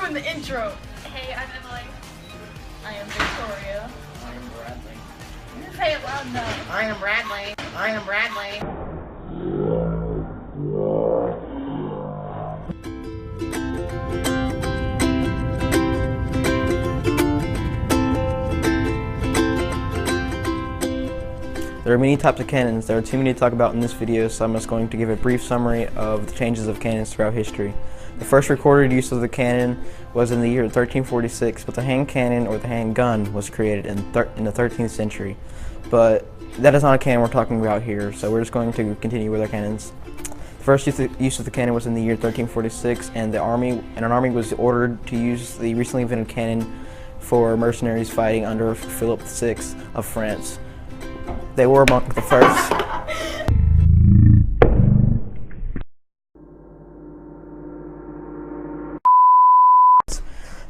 doing the intro. Hey, I'm Emily. I am Victoria. I am Bradley. You say it loud enough. I am Bradley. I am Bradley. There are many types of cannons. There are too many to talk about in this video, so I'm just going to give a brief summary of the changes of cannons throughout history. The first recorded use of the cannon was in the year 1346, but the hand cannon or the handgun was created in the 13th century. But that is not a cannon we're talking about here, so we're just going to continue with our cannons. The first use of the cannon was in the year 1346, and an army was ordered to use the recently invented cannon for mercenaries fighting under Philip VI of France. They were among the first.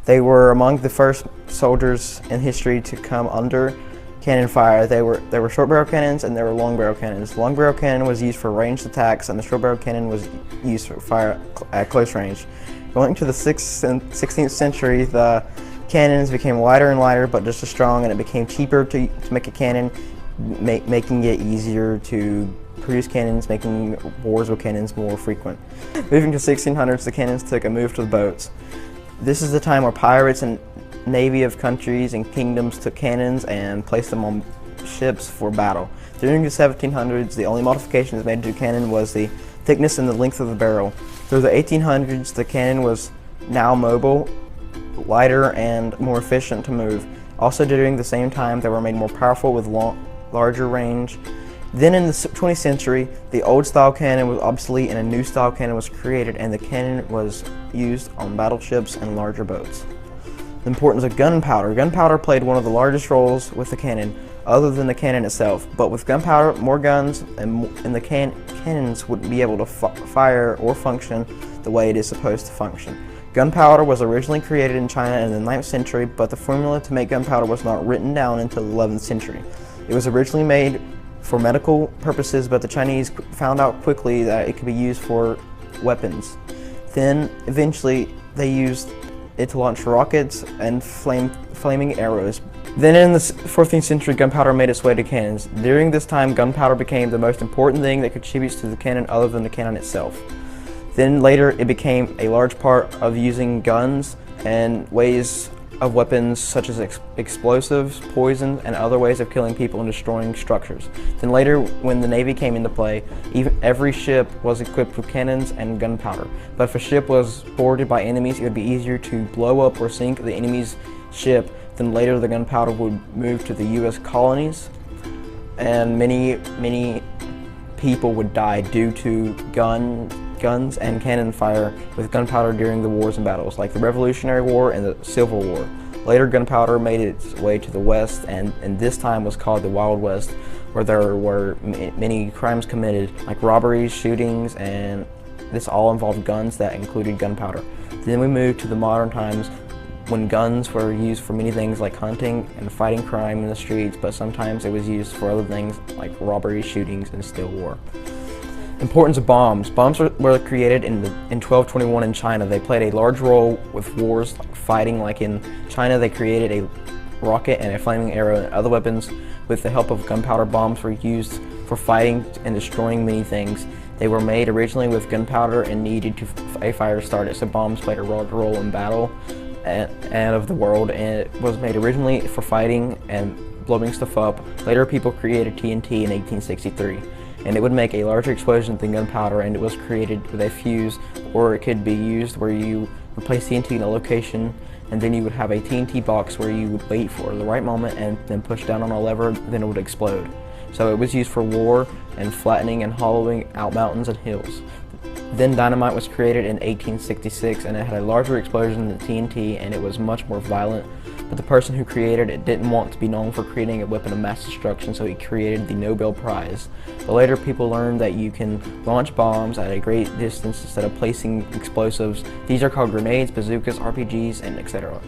They were among the first soldiers in history to come under cannon fire. There were short barrel cannons and there were long barrel cannons. The long barrel cannon was used for ranged attacks, and the short barrel cannon was used for fire at close range. Going to the 16th century, the cannons became lighter and lighter, but just as strong, and it became cheaper to make a cannon, making it easier to produce cannons, making wars with cannons more frequent. Moving to 1600s, the cannons took a move to the boats. This is the time where pirates and navy of countries and kingdoms took cannons and placed them on ships for battle. During the 1700s, the only modifications made to the cannon was the thickness and the length of the barrel. Through the 1800s, the cannon was now mobile, lighter, and more efficient to move. Also during the same time, they were made more powerful with larger range. Then in the 20th century, the old style cannon was obsolete and a new style cannon was created, and the cannon was used on battleships and larger boats. The importance of gunpowder. Gunpowder played one of the largest roles with the cannon, other than the cannon itself. But with gunpowder, more guns and the cannons wouldn't be able to fire or function the way it is supposed to function. Gunpowder was originally created in China in the 9th century, but the formula to make gunpowder was not written down until the 11th century. It was originally made for medical purposes, but the Chinese found out quickly that it could be used for weapons. Then, eventually, they used it to launch rockets and flaming arrows. Then in the 14th century, gunpowder made its way to cannons. During this time, gunpowder became the most important thing that contributes to the cannon other than the cannon itself. Then later, it became a large part of using guns and ways of weapons such as explosives, poison, and other ways of killing people and destroying structures. Then later, when the Navy came into play, every ship was equipped with cannons and gunpowder. But if a ship was boarded by enemies, it would be easier to blow up or sink the enemy's ship. Then later, the gunpowder would move to the U.S. colonies, and many people would die due to guns and cannon fire with gunpowder during the wars and battles, like the Revolutionary War and the Civil War. Later, gunpowder made its way to the West, and this time was called the Wild West, where there were many crimes committed, like robberies, shootings, and this all involved guns that included gunpowder. Then we moved to the modern times, when guns were used for many things like hunting and fighting crime in the streets, but sometimes it was used for other things like robberies, shootings, and still war. Importance of bombs. Bombs were created in 1221 in China. They played a large role with wars, like fighting. Like in China, they created a rocket and a flaming arrow and other weapons with the help of gunpowder. Bombs were used for fighting and destroying many things. They were made originally with gunpowder and needed a fire to start it, so bombs played a large role in battle and of the world, and it was made originally for fighting and blowing stuff up. Later, people created TNT in 1863. And it would make a larger explosion than gunpowder, and it was created with a fuse, or it could be used where you would place TNT in a location, and then you would have a TNT box where you would wait for the right moment and then push down on a lever, then it would explode. So it was used for war and flattening and hollowing out mountains and hills. Then dynamite was created in 1866, and it had a larger explosion than TNT, and it was much more violent. But the person who created it didn't want to be known for creating a weapon of mass destruction, so he created the Nobel Prize. But later, people learned that you can launch bombs at a great distance instead of placing explosives. These are called grenades, bazookas, RPGs, and etc.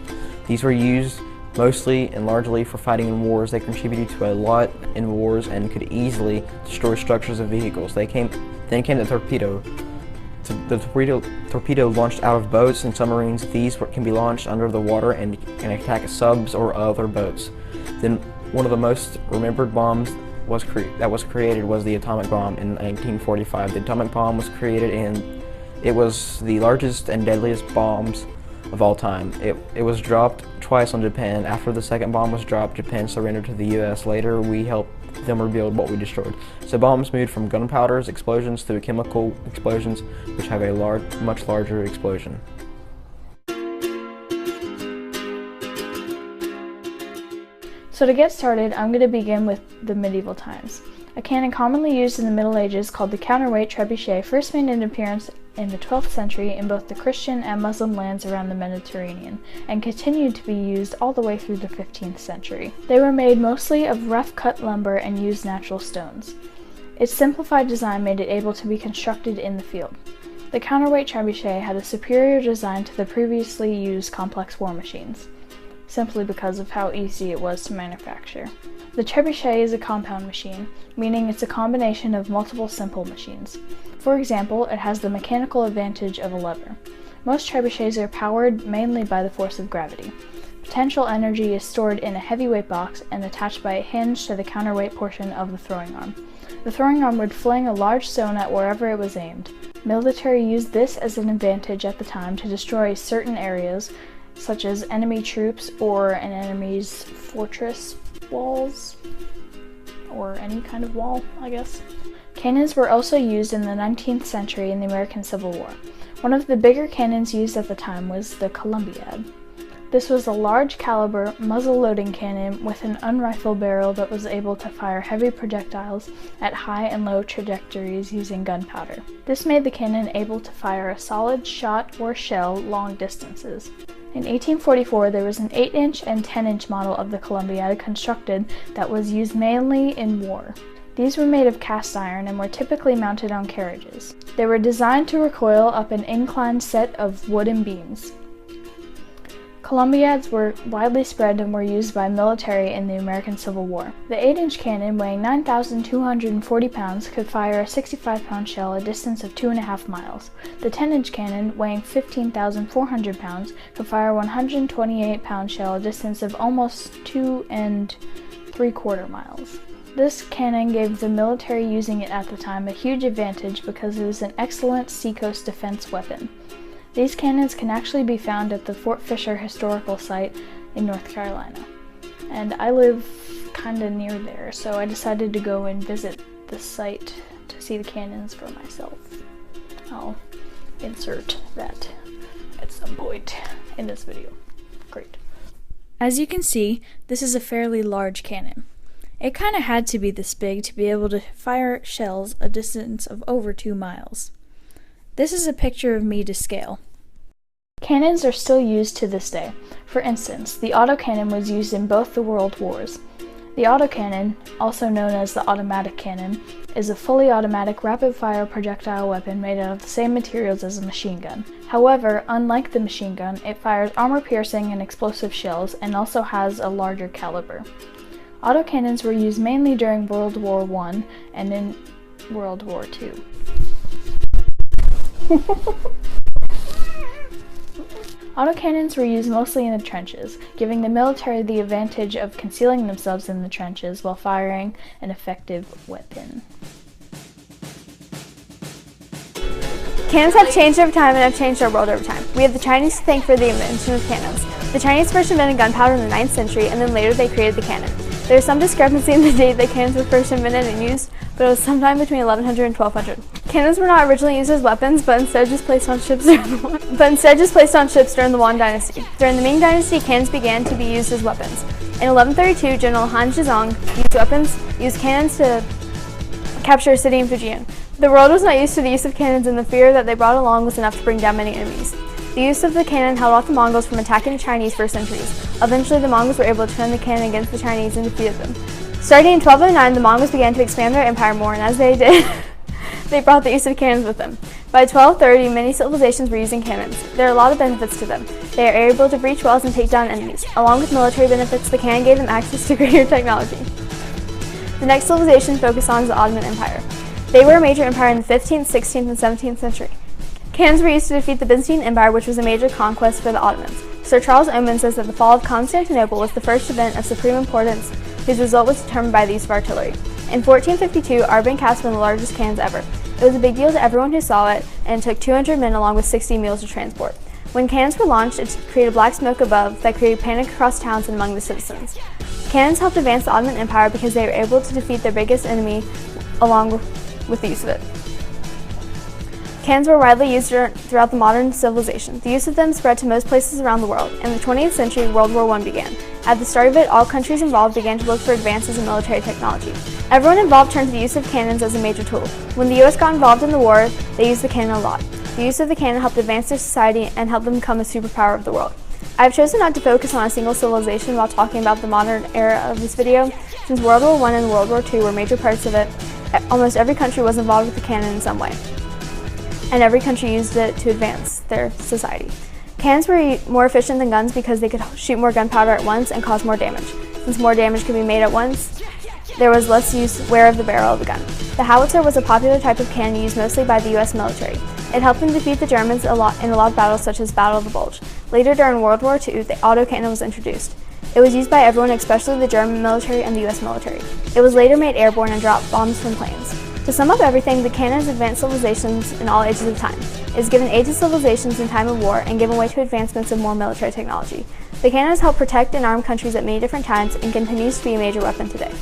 These were used mostly and largely for fighting in wars. They contributed to a lot in wars and could easily destroy structures of vehicles. Then came the torpedo. The torpedo launched out of boats and submarines. These can be launched under the water and can attack subs or other boats. Then one of the most remembered bombs that was created was the atomic bomb in 1945. The atomic bomb was created and it was the largest and deadliest bombs of all time. It was dropped twice on Japan. After the second bomb was dropped, Japan surrendered to the US. Later, we helped them rebuild what we destroyed. So bombs moved from gunpowder explosions to chemical explosions, which have a much larger explosion. So to get started, I'm going to begin with the medieval times. A cannon commonly used in the Middle Ages called the counterweight trebuchet first made an appearance in the 12th century in both the Christian and Muslim lands around the Mediterranean, and continued to be used all the way through the 15th century. They were made mostly of rough-cut lumber and used natural stones. Its simplified design made it able to be constructed in the field. The counterweight trebuchet had a superior design to the previously used complex war machines, simply because of how easy it was to manufacture. The trebuchet is a compound machine, meaning it's a combination of multiple simple machines. For example, it has the mechanical advantage of a lever. Most trebuchets are powered mainly by the force of gravity. Potential energy is stored in a heavyweight box and attached by a hinge to the counterweight portion of the throwing arm. The throwing arm would fling a large stone at wherever it was aimed. Military used this as an advantage at the time to destroy certain areas, such as enemy troops or an enemy's fortress walls, or any kind of wall, I guess. Cannons were also used in the 19th century in the American Civil War. One of the bigger cannons used at the time was the Columbiad. This was a large caliber, muzzle-loading cannon with an unrifled barrel that was able to fire heavy projectiles at high and low trajectories using gunpowder. This made the cannon able to fire a solid shot or shell long distances. In 1844, there was an 8-inch and 10-inch model of the Columbiad constructed that was used mainly in war. These were made of cast iron and were typically mounted on carriages. They were designed to recoil up an inclined set of wooden beams. Columbiads were widely spread and were used by military in the American Civil War. The 8-inch cannon, weighing 9,240 pounds, could fire a 65-pound shell a distance of 2.5 miles. The 10-inch cannon, weighing 15,400 pounds, could fire a 128-pound shell a distance of almost 2.75 miles. This cannon gave the military using it at the time a huge advantage because it was an excellent seacoast defense weapon. These cannons can actually be found at the Fort Fisher Historical Site in North Carolina. And I live kinda near there, so I decided to go and visit the site to see the cannons for myself. I'll insert that at some point in this video. Great. As you can see, this is a fairly large cannon. It kinda had to be this big to be able to fire shells a distance of over 2 miles. This is a picture of me to scale. Cannons are still used to this day. For instance, the autocannon was used in both the World Wars. The autocannon, also known as the automatic cannon, is a fully automatic rapid-fire projectile weapon made out of the same materials as a machine gun. However, unlike the machine gun, it fires armor-piercing and explosive shells and also has a larger caliber. Autocannons were used mainly during World War I and in World War II. Autocannons were used mostly in the trenches, giving the military the advantage of concealing themselves in the trenches while firing an effective weapon. Cannons have changed over time and have changed our world over time. We have the Chinese to thank for the invention of cannons. The Chinese first invented gunpowder in the 9th century, and then later they created the cannon. There is some discrepancy in the date that cannons were first invented and used, but it was sometime between 1100 and 1200. Cannons were not originally used as weapons, but instead just placed on ships during the Yuan Dynasty. During the Ming Dynasty, cannons began to be used as weapons. In 1132, General Han Zhizong used cannons to capture a city in Fujian. The world was not used to the use of cannons, and the fear that they brought along was enough to bring down many enemies. The use of the cannon held off the Mongols from attacking the Chinese for centuries. Eventually, the Mongols were able to turn the cannon against the Chinese and defeated them. Starting in 1209, the Mongols began to expand their empire more, and as they did, they brought the use of cannons with them. By 1230, many civilizations were using cannons. There are a lot of benefits to them. They are able to breach walls and take down enemies. Along with military benefits, the cannon gave them access to greater technology. The next civilization focused on is the Ottoman Empire. They were a major empire in the 15th, 16th, and 17th century. Cannons were used to defeat the Byzantine Empire, which was a major conquest for the Ottomans. Sir Charles Oman says that the fall of Constantinople was the first event of supreme importance whose result was determined by the use of artillery. In 1452, Arban cast one of the largest cannons ever. It was a big deal to everyone who saw it, and it took 200 men along with 60 mules to transport. When cannons were launched, it created black smoke above that created panic across towns and among the citizens. Cannons helped advance the Ottoman Empire because they were able to defeat their biggest enemy along with the use of it. Cannons were widely used throughout the modern civilization. The use of them spread to most places around the world. In the 20th century, World War I began. At the start of it, all countries involved began to look for advances in military technology. Everyone involved turned to the use of cannons as a major tool. When the U.S. got involved in the war, they used the cannon a lot. The use of the cannon helped advance their society and helped them become a superpower of the world. I have chosen not to focus on a single civilization while talking about the modern era of this video. Since World War I and World War II were major parts of it, almost every country was involved with the cannon in some way, and every country used it to advance their society. Cannons were more efficient than guns because they could shoot more gunpowder at once and cause more damage. Since more damage could be made at once, there was less wear of the barrel of the gun. The howitzer was a popular type of cannon used mostly by the U.S. military. It helped them defeat the Germans in a lot of battles, such as Battle of the Bulge. Later, during World War II, the autocannon was introduced. It was used by everyone, especially the German military and the U.S. military. It was later made airborne and dropped bombs from planes. To sum up everything, the cannon has advanced civilizations in all ages of time. It has given aid to civilizations in time of war and given way to advancements of more military technology. The cannon has helped protect and arm countries at many different times and continues to be a major weapon today.